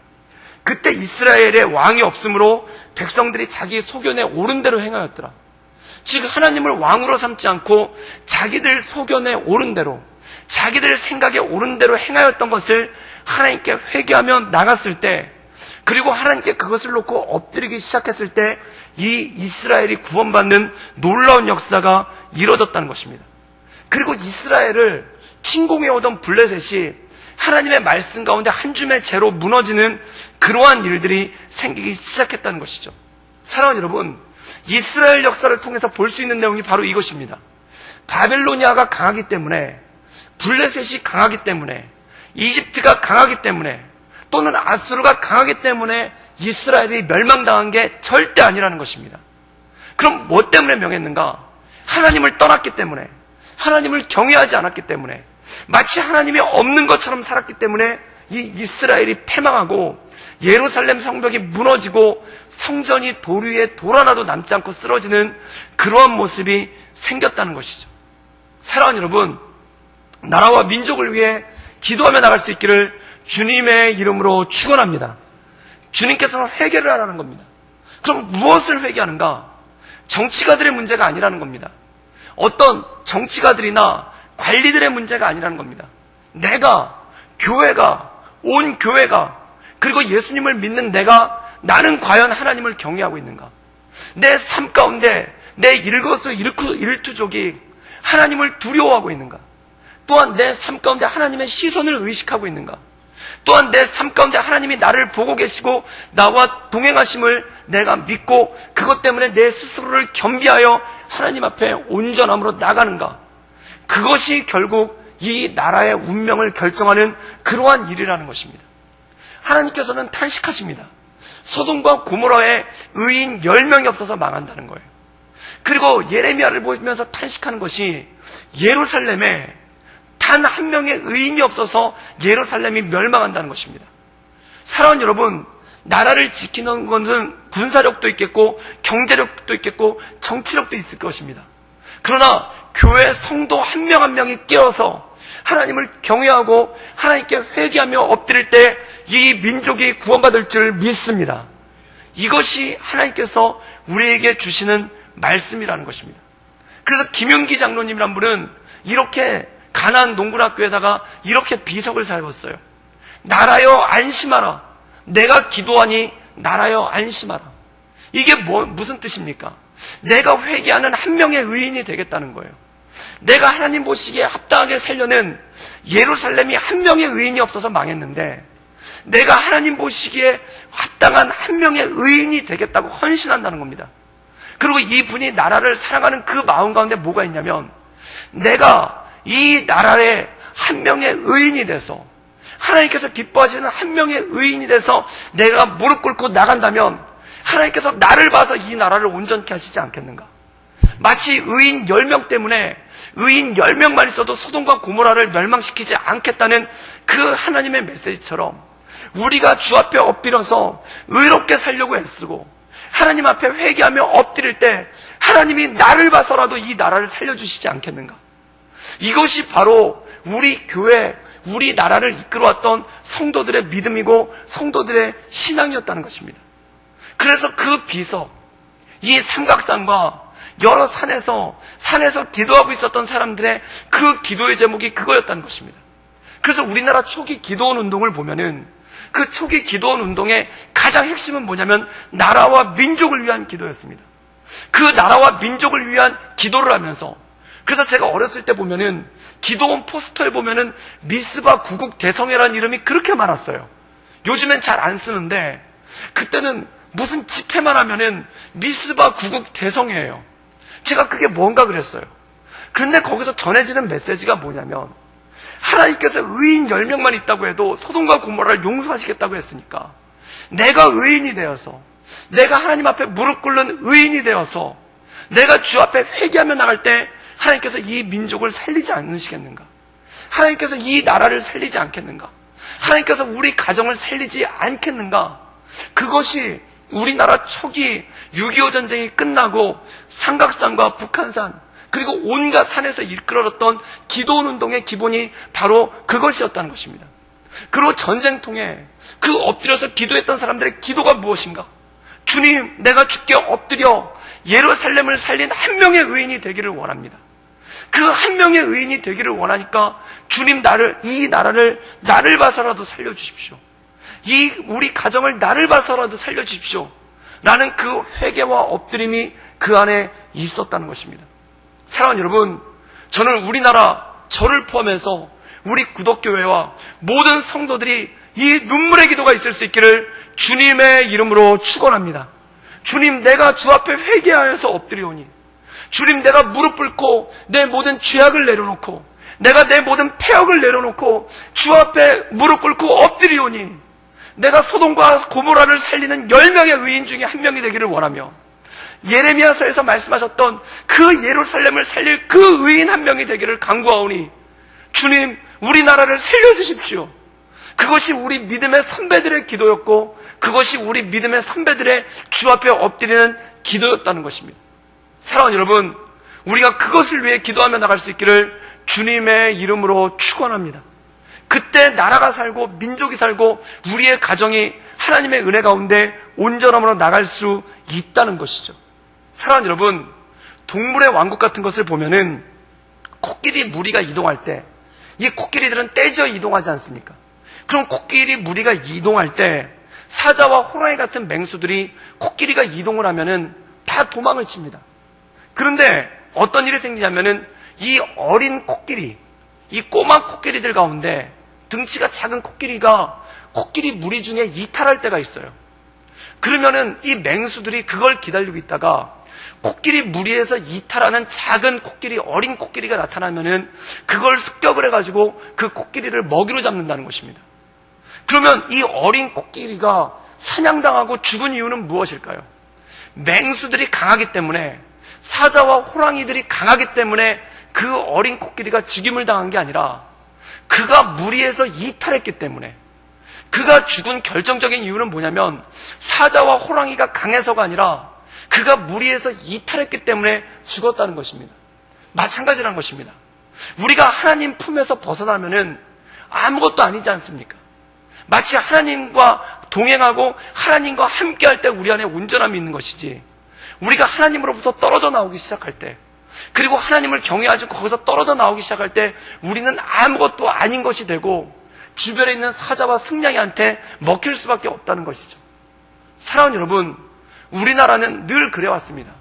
그때 이스라엘에 왕이 없으므로 백성들이 자기 소견에 옳은 대로 행하였더라. 즉 하나님을 왕으로 삼지 않고 자기들 소견에 옳은 대로, 자기들 생각에 옳은 대로 행하였던 것을 하나님께 회개하며 나갔을 때, 그리고 하나님께 그것을 놓고 엎드리기 시작했을 때 이 이스라엘이 구원받는 놀라운 역사가 이루어졌다는 것입니다. 그리고 이스라엘을 침공해오던 블레셋이 하나님의 말씀 가운데 한 줌의 재로 무너지는 그러한 일들이 생기기 시작했다는 것이죠. 사랑하는 여러분, 이스라엘 역사를 통해서 볼 수 있는 내용이 바로 이것입니다. 바벨로니아가 강하기 때문에, 블레셋이 강하기 때문에, 이집트가 강하기 때문에, 또는 아수르가 강하기 때문에 이스라엘이 멸망당한 게 절대 아니라는 것입니다. 그럼 뭐 때문에 명했는가? 하나님을 떠났기 때문에, 하나님을 경외하지 않았기 때문에, 마치 하나님이 없는 것처럼 살았기 때문에 이 이스라엘이 패망하고 예루살렘 성벽이 무너지고 성전이 돌 위에 돌 하나도 남지 않고 쓰러지는 그러한 모습이 생겼다는 것이죠. 사랑하는 여러분, 나라와 민족을 위해 기도하며 나갈 수 있기를 주님의 이름으로 축원합니다. 주님께서는 회개를 하라는 겁니다. 그럼 무엇을 회개하는가? 정치가들의 문제가 아니라는 겁니다. 어떤 정치가들이나 관리들의 문제가 아니라는 겁니다. 내가, 교회가, 온 교회가, 그리고 예수님을 믿는 내가, 나는 과연 하나님을 경외하고 있는가? 내 삶 가운데 내 일거수일투족이 하나님을 두려워하고 있는가? 또한 내 삶 가운데 하나님의 시선을 의식하고 있는가? 또한 내 삶 가운데 하나님이 나를 보고 계시고 나와 동행하심을 내가 믿고 그것 때문에 내 스스로를 겸비하여 하나님 앞에 온전함으로 나가는가? 그것이 결국 이 나라의 운명을 결정하는 그러한 일이라는 것입니다. 하나님께서는 탄식하십니다. 소돔과 고모라에 의인 10명이 없어서 망한다는 거예요. 그리고 예레미야를 보면서 탄식하는 것이 예루살렘에 단 한 명의 의인이 없어서 예루살렘이 멸망한다는 것입니다. 사랑하는 여러분, 나라를 지키는 것은 군사력도 있겠고 경제력도 있겠고 정치력도 있을 것입니다. 그러나 교회 성도 한 명 한 명이 깨어서 하나님을 경외하고 하나님께 회개하며 엎드릴 때 이 민족이 구원받을 줄 믿습니다. 이것이 하나님께서 우리에게 주시는 말씀이라는 것입니다. 그래서 김윤기 장로님이란 분은 이렇게 가나안 농군학교에다가 이렇게 비석을 세웠어요. 나라여 안심하라. 내가 기도하니 나라여 안심하라. 이게 무슨 뜻입니까? 내가 회개하는 한 명의 의인이 되겠다는 거예요. 내가 하나님 보시기에 합당하게 살려는 예루살렘이 한 명의 의인이 없어서 망했는데 내가 하나님 보시기에 합당한 한 명의 의인이 되겠다고 헌신한다는 겁니다. 그리고 이분이 나라를 사랑하는 그 마음 가운데 뭐가 있냐면 내가 이 나라의 한 명의 의인이 돼서 하나님께서 기뻐하시는 한 명의 의인이 돼서 내가 무릎 꿇고 나간다면 하나님께서 나를 봐서 이 나라를 온전케 하시지 않겠는가? 마치 의인 10명 때문에 의인 10명만 있어도 소돔과 고모라를 멸망시키지 않겠다는 그 하나님의 메시지처럼 우리가 주 앞에 엎드려서 의롭게 살려고 애쓰고 하나님 앞에 회개하며 엎드릴 때 하나님이 나를 봐서라도 이 나라를 살려주시지 않겠는가? 이것이 바로 우리 교회, 우리 나라를 이끌어왔던 성도들의 믿음이고 성도들의 신앙이었다는 것입니다. 그래서 그 비석, 이 삼각산과 여러 산에서 기도하고 있었던 사람들의 그 기도의 제목이 그거였다는 것입니다. 그래서 우리나라 초기 기도원 운동을 보면은 그 초기 기도원 운동의 가장 핵심은 뭐냐면 나라와 민족을 위한 기도였습니다. 그 나라와 민족을 위한 기도를 하면서 그래서 제가 어렸을 때 보면은 기도원 포스터에 보면은 미스바 구국 대성회라는 이름이 그렇게 많았어요. 요즘엔 잘 안 쓰는데 그때는 무슨 집회만 하면은 미스바 구국 대성회예요. 제가 그게 뭔가 그랬어요. 그런데 거기서 전해지는 메시지가 뭐냐면 하나님께서 의인 10명만 있다고 해도 소돔과 고모라를 용서하시겠다고 했으니까 내가 의인이 되어서 내가 하나님 앞에 무릎 꿇는 의인이 되어서 내가 주 앞에 회개하며 나갈 때 하나님께서 이 민족을 살리지 않으시겠는가? 하나님께서 이 나라를 살리지 않겠는가? 하나님께서 우리 가정을 살리지 않겠는가? 그것이 우리나라 초기 6.25 전쟁이 끝나고 삼각산과 북한산 그리고 온갖 산에서 이끌어졌던 기도원 운동의 기본이 바로 그것이었다는 것입니다. 그리고 전쟁통에 그 엎드려서 기도했던 사람들의 기도가 무엇인가? 주님, 내가 주께 엎드려 예루살렘을 살린 한 명의 의인이 되기를 원합니다. 그 한 명의 의인이 되기를 원하니까 주님 이 나라를 나를 봐서라도 살려주십시오. 우리 가정을 나를 봐서라도 살려주십시오. 라는 그 회개와 엎드림이 그 안에 있었다는 것입니다. 사랑하는 여러분, 저는 우리나라 저를 포함해서 우리 구독교회와 모든 성도들이 이 눈물의 기도가 있을 수 있기를 주님의 이름으로 축원합니다. 주님, 내가 주 앞에 회개하여서 엎드리오니 주님, 내가 무릎 꿇고 내 모든 죄악을 내려놓고 내가 내 모든 패역을 내려놓고 주 앞에 무릎 꿇고 엎드리오니 내가 소돔과 고모라를 살리는 10명의 의인 중에 한 명이 되기를 원하며, 예레미야서에서 말씀하셨던 그 예루살렘을 살릴 그 의인 한 명이 되기를 간구하오니, 주님, 우리나라를 살려주십시오. 그것이 우리 믿음의 선배들의 기도였고, 그것이 우리 믿음의 선배들의 주 앞에 엎드리는 기도였다는 것입니다. 사랑하는 여러분, 우리가 그것을 위해 기도하며 나갈 수 있기를 주님의 이름으로 축원합니다. 그때 나라가 살고 민족이 살고 우리의 가정이 하나님의 은혜 가운데 온전함으로 나갈 수 있다는 것이죠. 사랑하는 여러분, 동물의 왕국 같은 것을 보면은 코끼리 무리가 이동할 때, 이 코끼리들은 떼지어 이동하지 않습니까? 그럼 코끼리 무리가 이동할 때 사자와 호랑이 같은 맹수들이 코끼리가 이동을 하면은 다 도망을 칩니다. 그런데 어떤 일이 생기냐면은 이 어린 코끼리, 이 꼬마 코끼리들 가운데 등치가 작은 코끼리가 코끼리 무리 중에 이탈할 때가 있어요. 그러면은 이 맹수들이 그걸 기다리고 있다가 코끼리 무리에서 이탈하는 작은 코끼리, 어린 코끼리가 나타나면은 그걸 습격을 해가지고 그 코끼리를 먹이로 잡는다는 것입니다. 그러면 이 어린 코끼리가 사냥당하고 죽은 이유는 무엇일까요? 맹수들이 강하기 때문에, 사자와 호랑이들이 강하기 때문에 그 어린 코끼리가 죽임을 당한 게 아니라 그가 무리에서 이탈했기 때문에, 그가 죽은 결정적인 이유는 뭐냐면 사자와 호랑이가 강해서가 아니라 그가 무리에서 이탈했기 때문에 죽었다는 것입니다. 마찬가지라는 것입니다. 우리가 하나님 품에서 벗어나면은 아무것도 아니지 않습니까? 마치 하나님과 동행하고 하나님과 함께할 때 우리 안에 온전함이 있는 것이지, 우리가 하나님으로부터 떨어져 나오기 시작할 때, 그리고 하나님을 경외하지 거기서 떨어져 나오기 시작할 때 우리는 아무것도 아닌 것이 되고 주변에 있는 사자와 승냥이한테 먹힐 수밖에 없다는 것이죠. 사랑하는 여러분, 우리나라는 늘 그래왔습니다.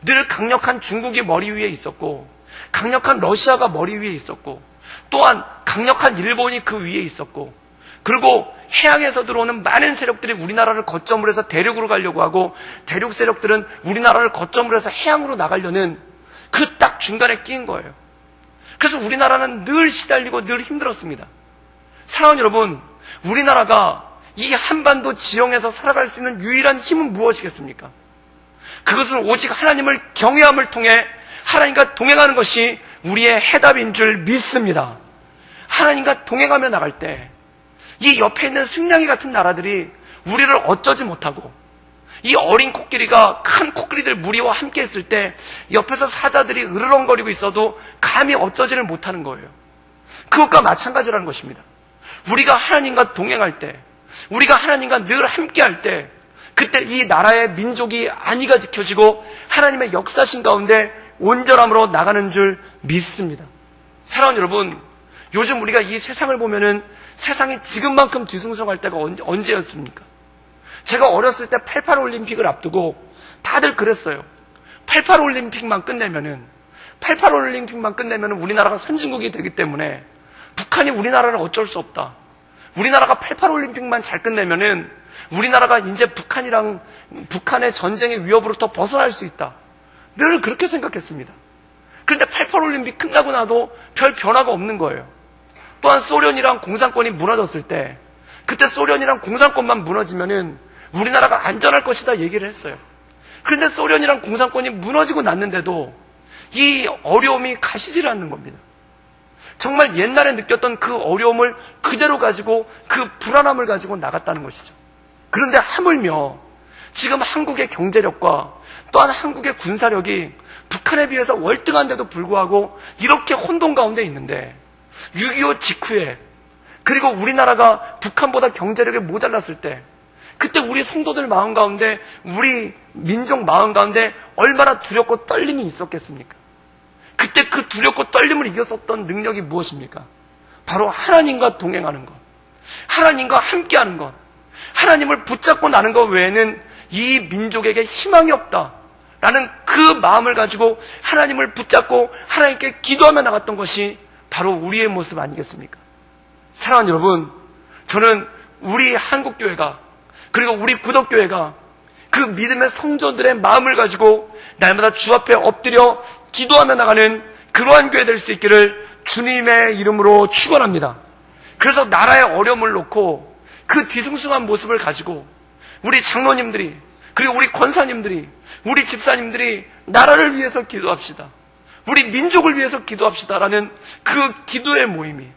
늘 강력한 중국이 머리 위에 있었고, 강력한 러시아가 머리 위에 있었고, 또한 강력한 일본이 그 위에 있었고, 그리고 해양에서 들어오는 많은 세력들이 우리나라를 거점으로 해서 대륙으로 가려고 하고, 대륙 세력들은 우리나라를 거점으로 해서 해양으로 나가려는 그 딱 중간에 끼인 거예요. 그래서 우리나라는 늘 시달리고 늘 힘들었습니다. 사랑하는 여러분, 우리나라가 이 한반도 지형에서 살아갈 수 있는 유일한 힘은 무엇이겠습니까? 그것은 오직 하나님을 경외함을 통해 하나님과 동행하는 것이 우리의 해답인 줄 믿습니다. 하나님과 동행하며 나갈 때 이 옆에 있는 승냥이 같은 나라들이 우리를 어쩌지 못하고, 이 어린 코끼리가 큰 코끼리들 무리와 함께 있을 때 옆에서 사자들이 으르렁거리고 있어도 감히 어쩌지를 못하는 거예요. 그것과 마찬가지라는 것입니다. 우리가 하나님과 동행할 때, 우리가 하나님과 늘 함께할 때, 그때 이 나라의 민족이 안위가 지켜지고 하나님의 역사신 가운데 온전함으로 나가는 줄 믿습니다. 사랑하는 여러분, 요즘 우리가 이 세상을 보면은 세상이 지금만큼 뒤숭숭할 때가 언제였습니까? 제가 어렸을 때 88 올림픽을 앞두고 다들 그랬어요. 88 올림픽만 끝내면은 우리나라가 선진국이 되기 때문에 북한이 우리나라를 어쩔 수 없다. 우리나라가 88 올림픽만 잘 끝내면은 우리나라가 이제 북한의 전쟁의 위협으로부터 벗어날 수 있다. 늘 그렇게 생각했습니다. 그런데 88 올림픽 끝나고 나도 별 변화가 없는 거예요. 또한 소련이랑 공산권이 무너졌을 때, 그때 소련이랑 공산권만 무너지면은 우리나라가 안전할 것이다 얘기를 했어요. 그런데 소련이랑 공산권이 무너지고 났는데도 이 어려움이 가시질 않는 겁니다. 정말 옛날에 느꼈던 그 어려움을 그대로 가지고, 그 불안함을 가지고 나갔다는 것이죠. 그런데 하물며 지금 한국의 경제력과 또한 한국의 군사력이 북한에 비해서 월등한데도 불구하고 이렇게 혼돈 가운데 있는데, 6.25 직후에, 그리고 우리나라가 북한보다 경제력이 모자랐을 때, 그때 우리 성도들 마음 가운데, 우리 민족 마음 가운데 얼마나 두렵고 떨림이 있었겠습니까? 그때 그 두렵고 떨림을 이겼었던 능력이 무엇입니까? 바로 하나님과 동행하는 것, 하나님과 함께하는 것, 하나님을 붙잡고 나는 것 외에는 이 민족에게 희망이 없다라는 그 마음을 가지고 하나님을 붙잡고 하나님께 기도하며 나갔던 것이 바로 우리의 모습 아니겠습니까? 사랑하는 여러분, 저는 우리 한국교회가, 그리고 우리 구덕교회가 그 믿음의 성도들의 마음을 가지고 날마다 주 앞에 엎드려 기도하며 나가는 그러한 교회 될 수 있기를 주님의 이름으로 축원합니다. 그래서 나라의 어려움을 놓고 그 뒤숭숭한 모습을 가지고 우리 장로님들이, 그리고 우리 권사님들이, 우리 집사님들이 나라를 위해서 기도합시다, 우리 민족을 위해서 기도합시다라는 그 기도의 모임이,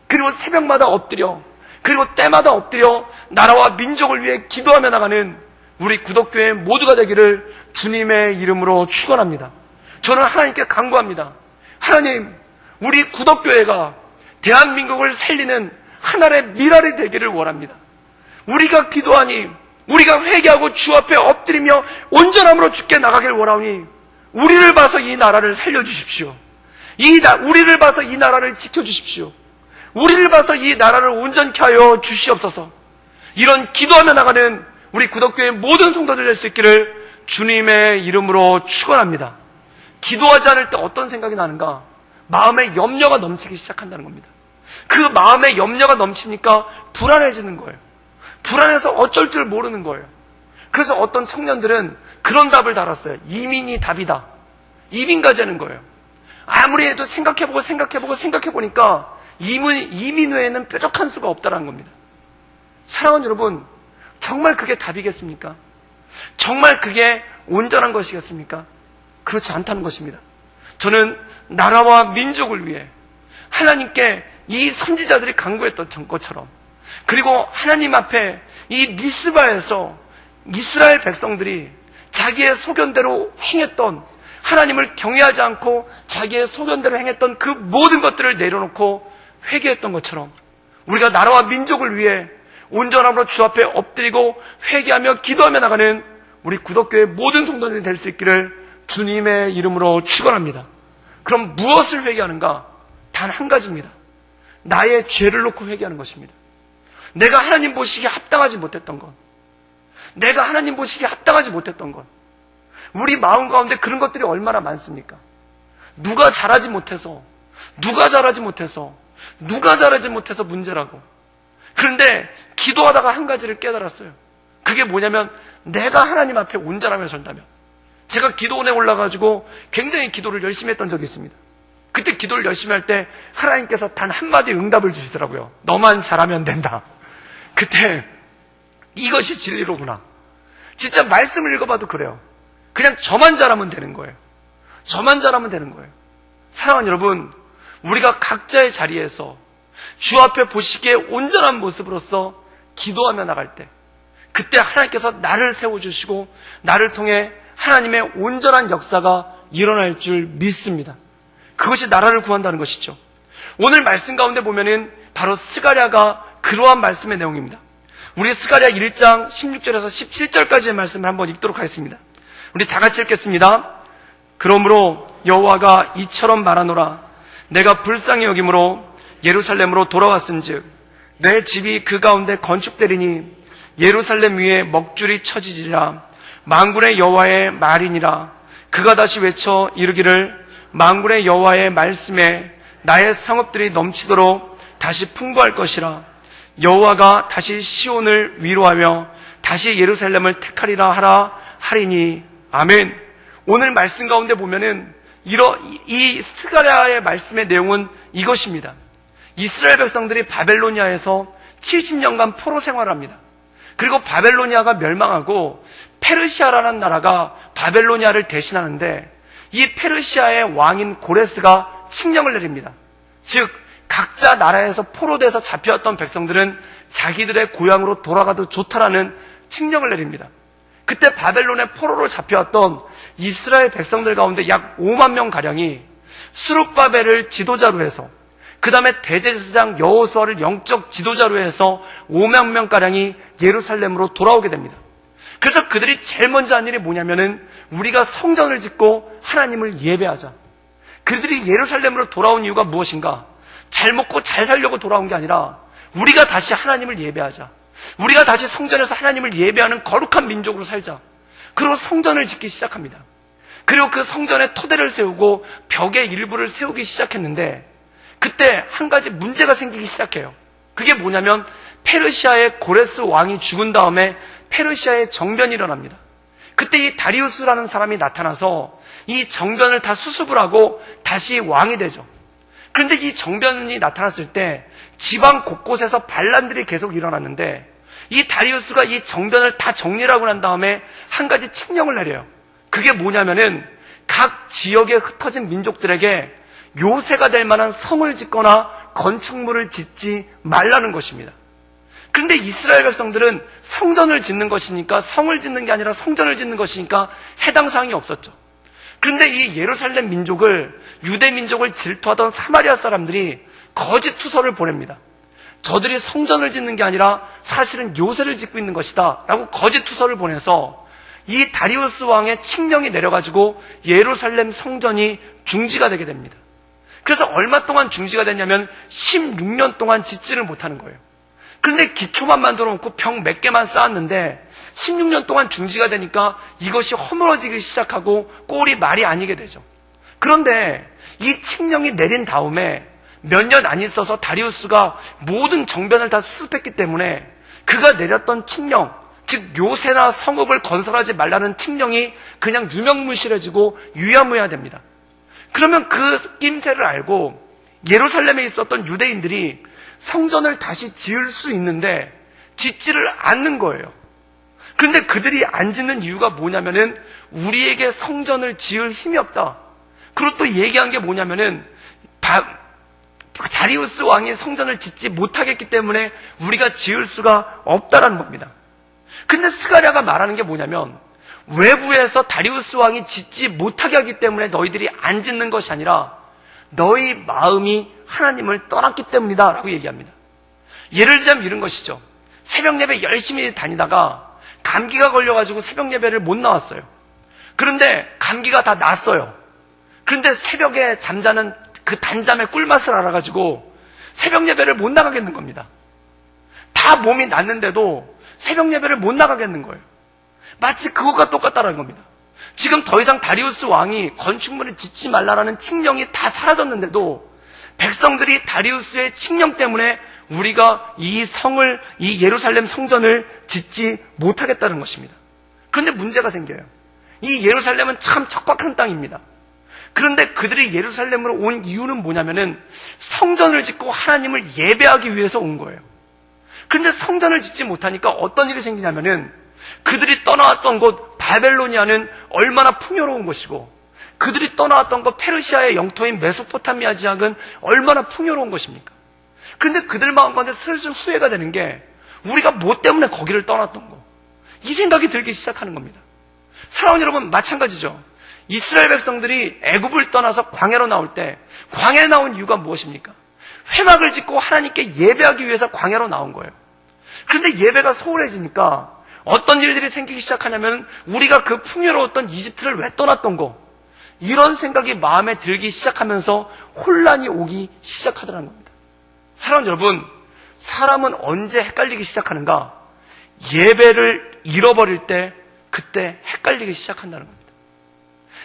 그리고 새벽마다 엎드려, 그리고 때마다 엎드려 나라와 민족을 위해 기도하며 나가는 우리 구독교회 모두가 되기를 주님의 이름으로 축원합니다. 저는 하나님께 간구합니다. 하나님, 우리 구독교회가 대한민국을 살리는 하나의 미랄이 되기를 원합니다. 우리가 기도하니, 우리가 회개하고 주 앞에 엎드리며 온전함으로 주께 나가길 원하오니 우리를 봐서 이 나라를 살려주십시오. 우리를 봐서 이 나라를 지켜주십시오. 우리를 봐서 이 나라를 온전케 하여 주시옵소서. 이런 기도하며 나가는 우리 구독교회 모든 성도들 될 수 있기를 주님의 이름으로 축원합니다. 기도하지 않을 때 어떤 생각이 나는가? 마음에 염려가 넘치기 시작한다는 겁니다. 그 마음에 염려가 넘치니까 불안해지는 거예요. 불안해서 어쩔 줄 모르는 거예요. 그래서 어떤 청년들은 그런 답을 달았어요. 이민이 답이다. 이민 가자는 거예요. 아무리 해도 생각해보니까 이민 외에는 뾰족한 수가 없다는 겁니다. 사랑하는 여러분, 정말 그게 답이겠습니까? 정말 그게 온전한 것이겠습니까? 그렇지 않다는 것입니다. 저는 나라와 민족을 위해 하나님께 이 선지자들이 간구했던 것처럼, 그리고 하나님 앞에 이 미스바에서 이스라엘 백성들이 자기의 소견대로 행했던, 하나님을 경외하지 않고 자기의 소견대로 행했던 그 모든 것들을 내려놓고 회개했던 것처럼, 우리가 나라와 민족을 위해 온전함으로 주 앞에 엎드리고 회개하며 기도하며 나가는 우리 구독교회 모든 성도들이 될 수 있기를 주님의 이름으로 축원합니다. 그럼 무엇을 회개하는가? 단 한 가지입니다. 나의 죄를 놓고 회개하는 것입니다. 내가 하나님 보시기에 합당하지 못했던 것, 내가 하나님 보시기에 합당하지 못했던 것, 우리 마음 가운데 그런 것들이 얼마나 많습니까? 누가 잘하지 못해서 문제라고. 그런데 기도하다가 한 가지를 깨달았어요. 그게 뭐냐면, 내가 하나님 앞에 온전하며 선다면, 제가 기도원에 올라가지고 굉장히 기도를 열심히 했던 적이 있습니다. 그때 기도를 열심히 할 때 하나님께서 단 한마디 응답을 주시더라고요. 너만 잘하면 된다. 그때 이것이 진리로구나. 진짜 말씀을 읽어봐도 그래요. 그냥 저만 잘하면 되는 거예요. 저만 잘하면 되는 거예요. 사랑하는 여러분, 우리가 각자의 자리에서 주 앞에 보시기에 온전한 모습으로서 기도하며 나갈 때, 그때 하나님께서 나를 세워주시고 나를 통해 하나님의 온전한 역사가 일어날 줄 믿습니다. 그것이 나라를 구한다는 것이죠. 오늘 말씀 가운데 보면은 바로 스가랴가 그러한 말씀의 내용입니다. 우리 스가랴 1장 16절에서 17절까지의 말씀을 한번 읽도록 하겠습니다. 우리 다 같이 읽겠습니다. 그러므로 여호와가 이처럼 말하노라. 내가 불쌍히 여김으로 예루살렘으로 돌아왔은즉 내 집이 그 가운데 건축되리니 예루살렘 위에 먹줄이 쳐지리라. 만군의 여호와의 말이니라. 그가 다시 외쳐 이르기를 만군의 여호와의 말씀에 나의 성읍들이 넘치도록 다시 풍부할 것이라. 여호와가 다시 시온을 위로하며 다시 예루살렘을 택하리라 하라 하리니. 아멘. 오늘 말씀 가운데 보면은 이 스가랴의 말씀의 내용은 이것입니다. 이스라엘 백성들이 바벨로니아에서 70년간 포로 생활을 합니다. 그리고 바벨로니아가 멸망하고 페르시아라는 나라가 바벨로니아를 대신하는데, 이 페르시아의 왕인 고레스가 칙령을 내립니다. 즉 각자 나라에서 포로돼서 잡혀왔던 백성들은 자기들의 고향으로 돌아가도 좋다라는 칙령을 내립니다. 그때 바벨론의 포로로 잡혀왔던 이스라엘 백성들 가운데 약 5만 명가량이 스룹바벨을 지도자로 해서, 그 다음에 대제사장 여호수아를 영적 지도자로 해서 5만 명가량이 예루살렘으로 돌아오게 됩니다. 그래서 그들이 제일 먼저 한 일이 뭐냐면은 우리가 성전을 짓고 하나님을 예배하자. 그들이 예루살렘으로 돌아온 이유가 무엇인가? 잘 먹고 잘 살려고 돌아온 게 아니라 우리가 다시 하나님을 예배하자. 우리가 다시 성전에서 하나님을 예배하는 거룩한 민족으로 살자. 그리고 성전을 짓기 시작합니다. 그리고 그 성전에 토대를 세우고 벽의 일부를 세우기 시작했는데, 그때 한 가지 문제가 생기기 시작해요. 그게 뭐냐면 페르시아의 고레스 왕이 죽은 다음에 페르시아의 정변이 일어납니다. 그때 이 다리우스라는 사람이 나타나서 이 정변을 다 수습을 하고 다시 왕이 되죠. 그런데 이 정변이 나타났을 때 지방 곳곳에서 반란들이 계속 일어났는데, 이 다리우스가 이 정변을 다 정리를 하고 난 다음에 한 가지 칙령을 내려요. 그게 뭐냐면은 각 지역에 흩어진 민족들에게 요새가 될 만한 성을 짓거나 건축물을 짓지 말라는 것입니다. 그런데 이스라엘 백성들은 성전을 짓는 것이니까, 성을 짓는 게 아니라 성전을 짓는 것이니까 해당 사항이 없었죠. 그런데 이 예루살렘 민족을, 유대 민족을 질투하던 사마리아 사람들이 거짓 투서를 보냅니다. 저들이 성전을 짓는 게 아니라 사실은 요새를 짓고 있는 것이다 라고 거짓 투서를 보내서 이 다리우스 왕의 칙령이 내려가지고 예루살렘 성전이 중지가 되게 됩니다. 그래서 얼마 동안 중지가 됐냐면 16년 동안 짓지를 못하는 거예요. 그런데 기초만 만들어 놓고 벽 몇 개만 쌓았는데 16년 동안 중지가 되니까 이것이 허물어지기 시작하고 꼴이 말이 아니게 되죠. 그런데 이 칙령이 내린 다음에 몇 년 안 있어서 다리우스가 모든 정변을 다 수습했기 때문에 그가 내렸던 칙령, 즉 요새나 성읍을 건설하지 말라는 칙령이 그냥 유명무실해지고 유야무야됩니다. 그러면 그 낌새를 알고 예루살렘에 있었던 유대인들이 성전을 다시 지을 수 있는데 짓지를 않는 거예요. 그런데 그들이 안 짓는 이유가 뭐냐면은 우리에게 성전을 지을 힘이 없다. 그리고 또 얘기한 게 뭐냐면은 다리우스 왕이 성전을 짓지 못하겠기 때문에 우리가 지을 수가 없다라는 겁니다. 근데 스가랴가 말하는 게 뭐냐면 외부에서 다리우스 왕이 짓지 못하게 하기 때문에 너희들이 안 짓는 것이 아니라 너희 마음이 하나님을 떠났기 때문이다 라고 얘기합니다. 예를 들자면 이런 것이죠. 새벽 예배 열심히 다니다가 감기가 걸려가지고 새벽 예배를 못 나왔어요. 그런데 감기가 다 났어요. 그런데 새벽에 잠자는 그 단잠의 꿀맛을 알아가지고 새벽 예배를 못 나가겠는 겁니다. 다 몸이 났는데도 새벽 예배를 못 나가겠는 거예요. 마치 그것과 똑같다는 겁니다. 지금 더 이상 다리우스 왕이 건축물을 짓지 말라라는 칙령이 다 사라졌는데도 백성들이 다리우스의 칙령 때문에 우리가 이 예루살렘 성전을 짓지 못하겠다는 것입니다. 그런데 문제가 생겨요. 이 예루살렘은 참 척박한 땅입니다. 그런데 그들이 예루살렘으로 온 이유는 뭐냐면은 성전을 짓고 하나님을 예배하기 위해서 온 거예요. 그런데 성전을 짓지 못하니까 어떤 일이 생기냐면은 그들이 떠나왔던 곳 바벨로니아는 얼마나 풍요로운 곳이고 그들이 떠나왔던 곳 페르시아의 영토인 메소포타미아 지역은 얼마나 풍요로운 것입니까? 그런데 그들 마음 가운데 슬슬 후회가 되는 게 우리가 뭐 때문에 거기를 떠났던 거, 이 생각이 들기 시작하는 겁니다. 사랑하는 여러분, 마찬가지죠. 이스라엘 백성들이 애굽을 떠나서 광야로 나올 때 광야에 나온 이유가 무엇입니까? 회막을 짓고 하나님께 예배하기 위해서 광야로 나온 거예요. 그런데 예배가 소홀해지니까 어떤 일들이 생기기 시작하냐면 우리가 그 풍요로웠던 이집트를 왜 떠났던 거, 이런 생각이 마음에 들기 시작하면서 혼란이 오기 시작하더라는 겁니다. 사랑하는 여러분, 사람은 언제 헷갈리기 시작하는가? 예배를 잃어버릴 때 그때 헷갈리기 시작한다는 겁니다.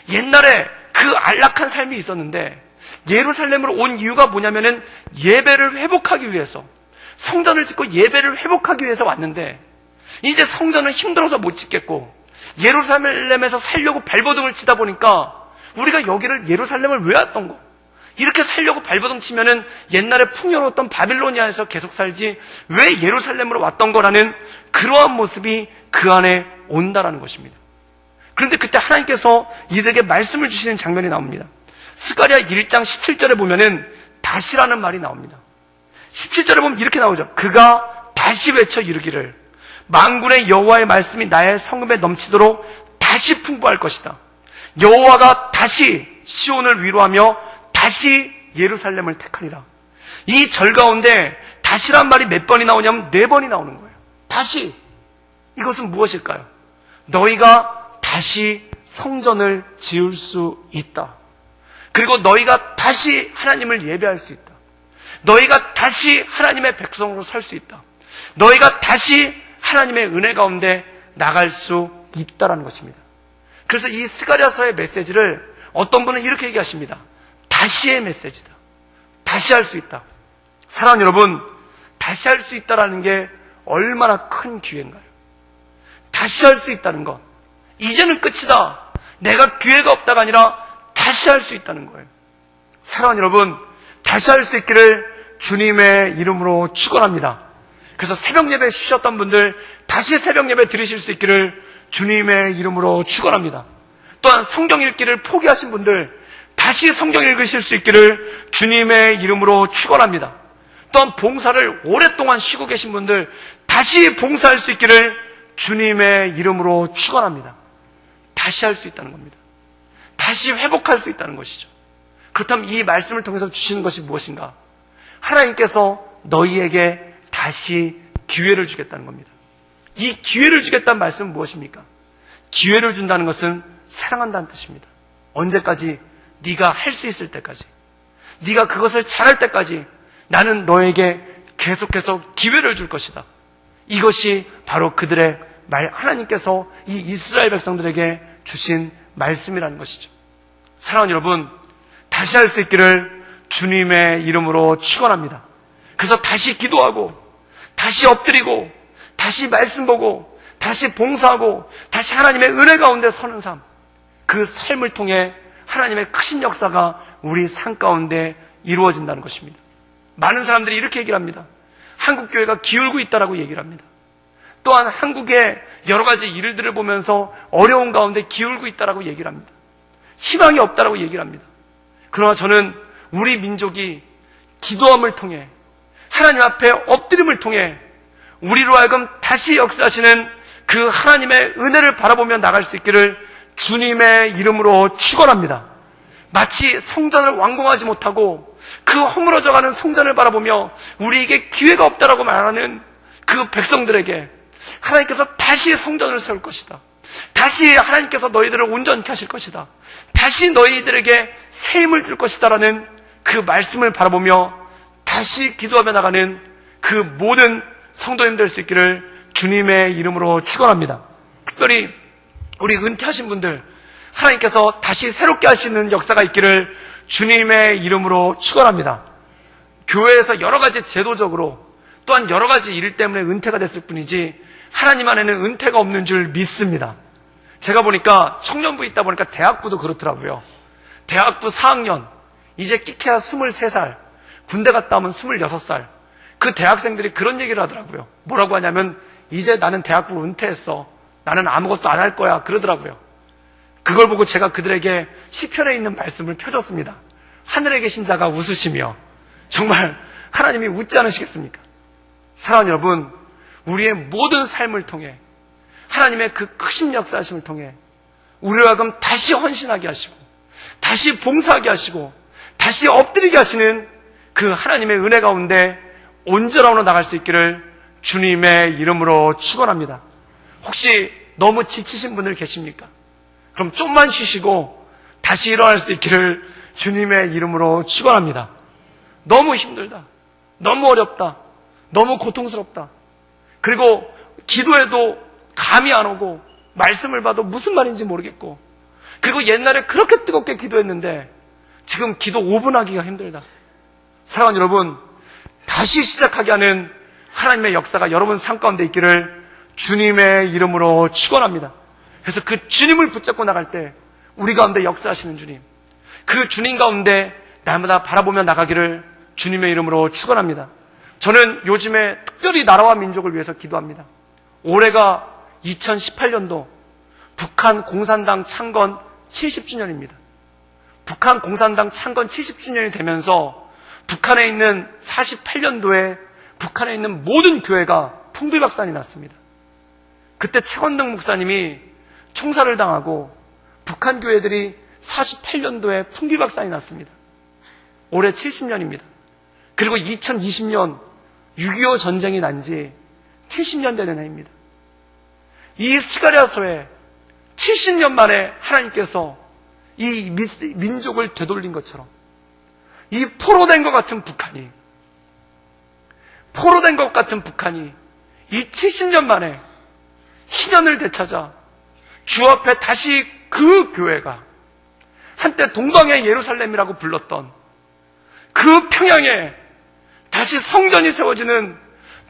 옛날에 그 안락한 삶이 있었는데 예루살렘으로 온 이유가 뭐냐면은 예배를 회복하기 위해서, 성전을 짓고 예배를 회복하기 위해서 왔는데 이제 성전은 힘들어서 못 짓겠고 예루살렘에서 살려고 발버둥을 치다 보니까 우리가 여기를 예루살렘을 왜 왔던 거? 이렇게 살려고 발버둥 치면은 옛날에 풍요로웠던 바빌로니아에서 계속 살지 왜 예루살렘으로 왔던 거라는 그러한 모습이 그 안에 온다라는 것입니다. 그런데 그때 하나님께서 이들에게 말씀을 주시는 장면이 나옵니다. 스가랴 1장 17절에 보면은 다시라는 말이 나옵니다. 17절에 보면 이렇게 나오죠. 그가 다시 외쳐 이르기를 만군의 여호와의 말씀이 나의 성읍에 넘치도록 다시 풍부할 것이다. 여호와가 다시 시온을 위로하며 다시 예루살렘을 택하리라. 이 절 가운데 다시란 말이 몇 번이 나오냐면 4번이 나오는 거예요. 다시. 이것은 무엇일까요? 너희가 다시 성전을 지을 수 있다. 그리고 너희가 다시 하나님을 예배할 수 있다. 너희가 다시 하나님의 백성으로 살 수 있다. 너희가 다시 하나님의 은혜 가운데 나갈 수 있다라는 것입니다. 그래서 이 스가랴서의 메시지를 어떤 분은 이렇게 얘기하십니다. 다시의 메시지다. 다시 할 수 있다. 사랑하는 여러분, 다시 할 수 있다라는 게 얼마나 큰 기회인가요? 다시 할 수 있다는 것, 이제는 끝이다, 내가 기회가 없다가 아니라 다시 할 수 있다는 거예요. 사랑하는 여러분, 다시 할 수 있기를 주님의 이름으로 축원합니다. 그래서 새벽 예배 쉬셨던 분들 다시 새벽 예배 드리실 수 있기를 주님의 이름으로 축원합니다. 또한 성경 읽기를 포기하신 분들 다시 성경 읽으실 수 있기를 주님의 이름으로 축원합니다. 또한 봉사를 오랫동안 쉬고 계신 분들 다시 봉사할 수 있기를 주님의 이름으로 축원합니다. 다시 할 수 있다는 겁니다. 다시 회복할 수 있다는 것이죠. 그렇다면 이 말씀을 통해서 주시는 것이 무엇인가? 하나님께서 너희에게 다시 기회를 주겠다는 겁니다. 이 기회를 주겠다는 말씀은 무엇입니까? 기회를 준다는 것은 사랑한다는 뜻입니다. 언제까지? 네가 할 수 있을 때까지, 네가 그것을 잘할 때까지 나는 너에게 계속해서 기회를 줄 것이다. 이것이 바로 그들의 하나님께서 이 이스라엘 백성들에게 주신 말씀이라는 것이죠. 사랑하는 여러분, 다시 할 수 있기를 주님의 이름으로 축원합니다. 그래서 다시 기도하고 다시 엎드리고 다시 말씀 보고 다시 봉사하고 다시 하나님의 은혜 가운데 서는 삶, 그 삶을 통해 하나님의 크신 역사가 우리 삶 가운데 이루어진다는 것입니다. 많은 사람들이 이렇게 얘기를 합니다. 한국교회가 기울고 있다라고 얘기를 합니다. 또한 한국의 여러 가지 일들을 보면서 어려운 가운데 기울고 있다라고 얘기를 합니다. 희망이 없다라고 얘기를 합니다. 그러나 저는 우리 민족이 기도함을 통해 하나님 앞에 엎드림을 통해 우리로 하여금 다시 역사하시는 그 하나님의 은혜를 바라보며 나갈 수 있기를 주님의 이름으로 축원합니다. 마치 성전을 완공하지 못하고 그 허물어져가는 성전을 바라보며 우리에게 기회가 없다라고 말하는 그 백성들에게 하나님께서 다시 성전을 세울 것이다. 다시 하나님께서 너희들을 온전케 하실 것이다. 다시 너희들에게 새 힘을 줄 것이다라는 그 말씀을 바라보며 다시 기도하며 나가는 그 모든 성도님 될 수 있기를 주님의 이름으로 축원합니다. 특별히 우리 은퇴하신 분들 하나님께서 다시 새롭게 하시는 역사가 있기를 주님의 이름으로 축원합니다. 교회에서 여러 가지 제도적으로 또한 여러 가지 일 때문에 은퇴가 됐을 뿐이지 하나님 안에는 은퇴가 없는 줄 믿습니다. 제가 보니까 청년부 있다 보니까 대학부도 그렇더라고요. 대학부 4학년 이제 끼케야 23살, 군대 갔다 오면 26살. 그 대학생들이 그런 얘기를 하더라고요. 뭐라고 하냐면 이제 나는 대학부 은퇴했어. 나는 아무것도 안 할 거야. 그러더라고요. 그걸 보고 제가 그들에게 시편에 있는 말씀을 펴줬습니다. 하늘에 계신 자가 웃으시며 정말 하나님이 웃지 않으시겠습니까? 사랑하는 여러분, 우리의 모든 삶을 통해 하나님의 그 크신 역사하심을 통해 우리로 하여금 다시 헌신하게 하시고 다시 봉사하게 하시고 다시 엎드리게 하시는 그 하나님의 은혜 가운데 온전함으로 나갈 수 있기를 주님의 이름으로 축원합니다. 혹시 너무 지치신 분들 계십니까? 그럼 좀만 쉬시고 다시 일어날 수 있기를 주님의 이름으로 축원합니다. 너무 힘들다, 너무 어렵다, 너무 고통스럽다, 그리고 기도해도 감이 안 오고 말씀을 봐도 무슨 말인지 모르겠고, 그리고 옛날에 그렇게 뜨겁게 기도했는데 지금 기도 5분 하기가 힘들다. 사랑하는 여러분, 다시 시작하게 하는 하나님의 역사가 여러분 삶 가운데 있기를 주님의 이름으로 축원합니다. 그래서 그 주님을 붙잡고 나갈 때 우리 가운데 역사하시는 주님, 그 주님 가운데 날마다 바라보며 나가기를 주님의 이름으로 축원합니다. 저는 요즘에 특별히 나라와 민족을 위해서 기도합니다. 올해가 2018년도 북한 공산당 창건 70주년입니다. 북한 공산당 창건 70주년이 되면서 북한에 있는 48년도에 북한에 있는 모든 교회가 풍비박산이 났습니다. 그때 최건덕 목사님이 총살을 당하고 북한 교회들이 48년도에 풍비박산이 났습니다. 올해 70년입니다. 그리고 2020년 6.25 전쟁이 난 지 70년 되는 해입니다. 이 스가랴서에 70년 만에 하나님께서 이 민족을 되돌린 것처럼 이 포로된 것 같은 북한이 이 70년 만에 희년을 되찾아 주 앞에 다시 그 교회가 한때 동방의 예루살렘이라고 불렀던 그 평양에 다시 성전이 세워지는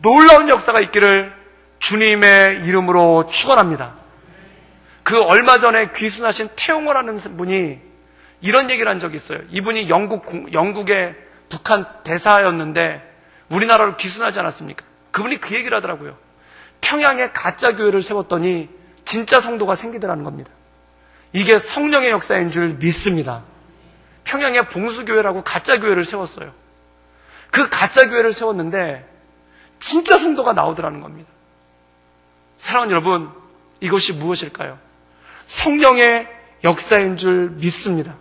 놀라운 역사가 있기를 주님의 이름으로 축원합니다. 그 얼마 전에 귀순하신 태용호라는 분이 이런 얘기를 한 적이 있어요. 이분이 영국의 북한 대사였는데 우리나라로 귀순하지 않았습니까? 그분이 그 얘기를 하더라고요. 평양에 가짜 교회를 세웠더니 진짜 성도가 생기더라는 겁니다. 이게 성령의 역사인 줄 믿습니다. 평양에 봉수교회라고 가짜 교회를 세웠어요. 그 가짜 교회를 세웠는데 진짜 성도가 나오더라는 겁니다. 사랑하는 여러분, 이것이 무엇일까요? 성령의 역사인 줄 믿습니다.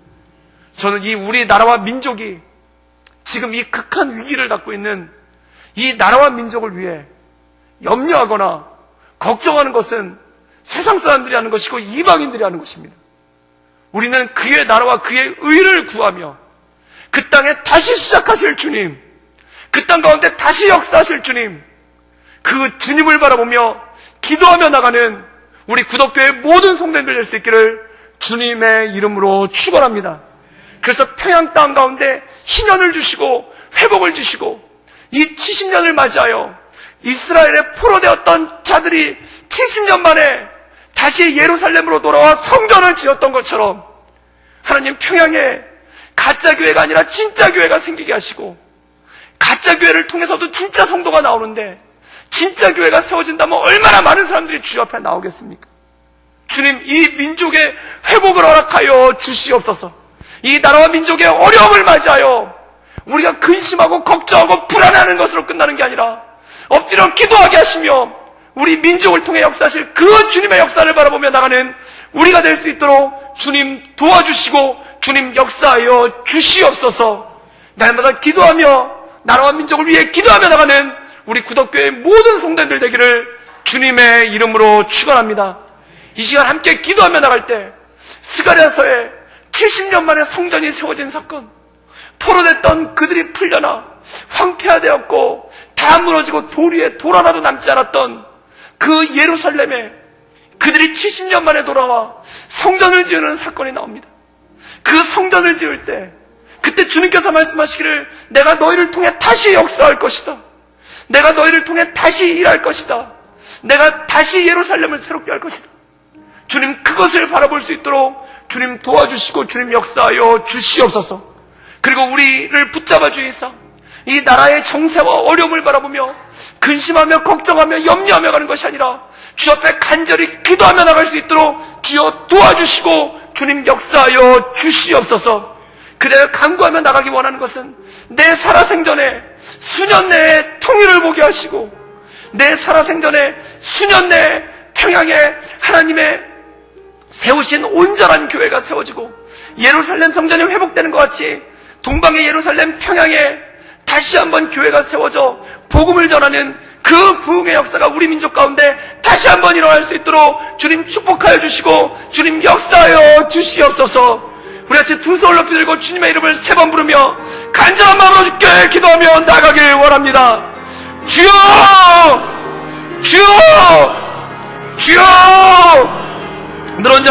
저는 이 우리 나라와 민족이 지금 이 극한 위기를 갖고 있는 이 나라와 민족을 위해 염려하거나 걱정하는 것은 세상 사람들이 하는 것이고 이방인들이 하는 것입니다. 우리는 그의 나라와 그의 의를 구하며 그 땅에 다시 시작하실 주님, 그 땅 가운데 다시 역사하실 주님, 그 주님을 바라보며 기도하며 나가는 우리 구덕교의 모든 성도님들 될 수 있기를 주님의 이름으로 축원합니다. 그래서 평양 땅 가운데 희년을 주시고 회복을 주시고 이 70년을 맞이하여 이스라엘에 포로되었던 자들이 70년 만에 다시 예루살렘으로 돌아와 성전을 지었던 것처럼 하나님 평양에 가짜 교회가 아니라 진짜 교회가 생기게 하시고 가짜 교회를 통해서도 진짜 성도가 나오는데 진짜 교회가 세워진다면 얼마나 많은 사람들이 주 앞에 나오겠습니까? 주님, 이 민족의 회복을 허락하여 주시옵소서. 이 나라와 민족의 어려움을 맞이하여 우리가 근심하고 걱정하고 불안해하는 것으로 끝나는 게 아니라 엎드려 기도하게 하시며 우리 민족을 통해 역사하실 그 주님의 역사를 바라보며 나가는 우리가 될 수 있도록 주님 도와주시고 주님 역사하여 주시옵소서. 날마다 기도하며 나라와 민족을 위해 기도하며 나가는 우리 구덕교회의 모든 성도들 되기를 주님의 이름으로 축원합니다. 이 시간 함께 기도하며 나갈 때 스가랴서에 70년 만에 성전이 세워진 사건, 포로됐던 그들이 풀려나 황폐화되었고 다 무너지고 돌 위에 돌 하나도 남지 않았던 그 예루살렘에 그들이 70년 만에 돌아와 성전을 지으는 사건이 나옵니다. 그 성전을 지을 때 그때 주님께서 말씀하시기를 내가 너희를 통해 다시 역사할 것이다. 내가 너희를 통해 다시 일할 것이다. 내가 다시 예루살렘을 새롭게 할 것이다. 주님, 그것을 바라볼 수 있도록 주님 도와주시고 주님 역사하여 주시옵소서. 그리고 우리를 붙잡아 주이사 이 나라의 정세와 어려움을 바라보며 근심하며 걱정하며 염려하며 가는 것이 아니라 주 앞에 간절히 기도하며 나갈 수 있도록 주여 도와주시고 주님 역사하여 주시옵소서. 그래야 간구하며 나가기 원하는 것은 내 살아생전에 수년 내에 통일을 보게 하시고 내 살아생전에 수년 내에 평양에 하나님의 세우신 온전한 교회가 세워지고 예루살렘 성전이 회복되는 것 같이 동방의 예루살렘 평양에 다시 한번 교회가 세워져 복음을 전하는 그 부흥의 역사가 우리 민족 가운데 다시 한번 일어날 수 있도록 주님 축복하여 주시고 주님 역사하여 주시옵소서. 우리 같이 두 손을 높이 들고 주님의 이름을 3번 부르며 간절한 마음으로 주께 기도하며 나가길 원합니다. 주여! 주여! 주여! 늘 언제